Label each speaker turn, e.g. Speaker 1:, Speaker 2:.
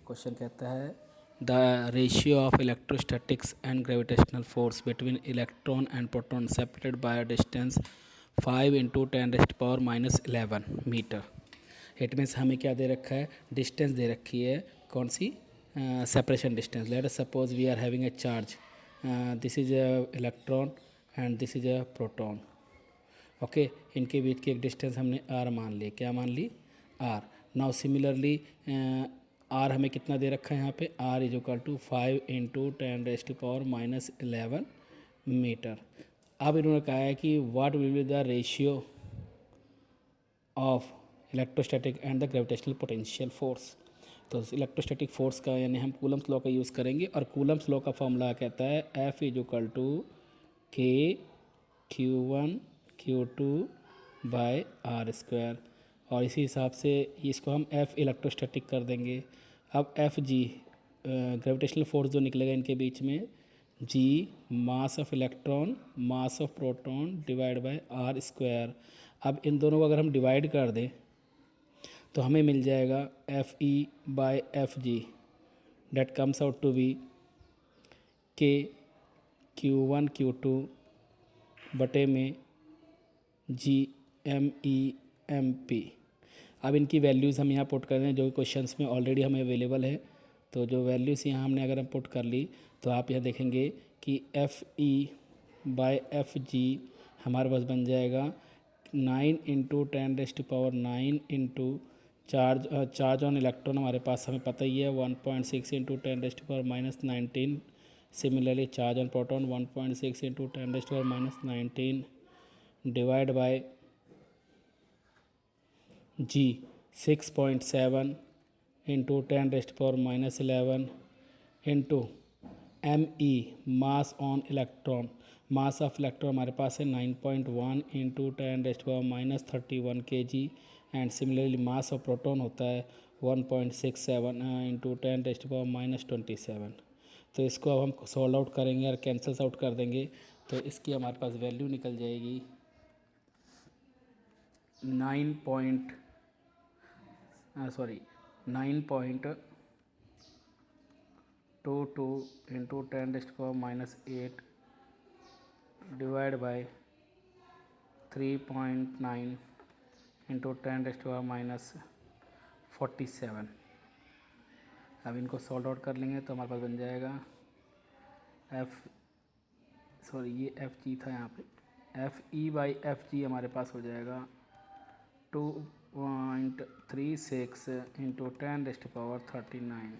Speaker 1: Question कहता है the ratio of electrostatics and gravitational force between electron and proton separated by a distance 5 × 10⁻⁻11 metre. It means हमें क्या दे रखा है, distance दे रखी है, कौन सी, separation distance. Let us suppose we are having a charge, this is a electron and this is a proton. Okay, इनके बीच की एक डिस्टेंस हमने आर मान ली। क्या मान ली? आर। नाउ सिमिलरली आर हमें कितना दे रखा है यहाँ पे, R is equal to 5 × 10⁻⁻11 metre. अब इन्होंने कहा है कि what will be the ratio of electrostatic and the gravitational potential force. तो इलेक्ट्रोस्टैटिक फोर्स का यानी हम कूलम्स लॉ का यूज़ करेंगे, और कूलम्स लॉ का फॉर्मूला कहता है F is equal to K Q1 Q2/r²। और इसी हिसाब से इसको हम F इलेक्ट्रोस्टैटिक कर देंगे। अब F G ग्रेविटेशनल फोर्स जो निकलेगा इनके बीच में, G mass of electron mass of proton divide by r²। अब इन दोनों को अगर हम डिवाइड कर दें तो हमें मिल जाएगा Fe/Fg, that comes out to be K Q1 Q2 बटे में GME/MP। अब इनकी वैल्यूज़ हम यहाँ पुट कर दें जो क्वेश्चंस में ऑलरेडी हमें अवेलेबल है। तो जो वैल्यूज़ यहाँ हमने अगर हम पुट कर ली तो आप यहाँ देखेंगे कि Fe/Fg हमारे पास बन जाएगा 9 × 10⁻⁹ इंटू चार्ज ऑन इलेक्ट्रॉन हमारे पास हमें पता ही है 1.6 × 10⁻⁻19। Similarly charge on proton 1.6 × 10⁻⁻19 divide by G 6.7 × 10⁻11 into ME mass on electron, mass of electron हमारे पास है 9.1 × 10⁻31 kg। And similarly mass of proton होता है 1.67 × 10⁻27। तो इसको अब हम सॉल्व आउट करेंगे और कैंसल्स आउट कर देंगे तो इसकी हमारे पास वैल्यू निकल जाएगी 9.22 × 10⁻8 डिवाइड बाय 3.9 × 10⁻47। अब इनको सॉल्व आउट कर लेंगे तो हमारे पास बन जाएगा ये Fg था यहाँ पे, Fe/Fg हमारे पास हो जाएगा 2.36 × 10⁻39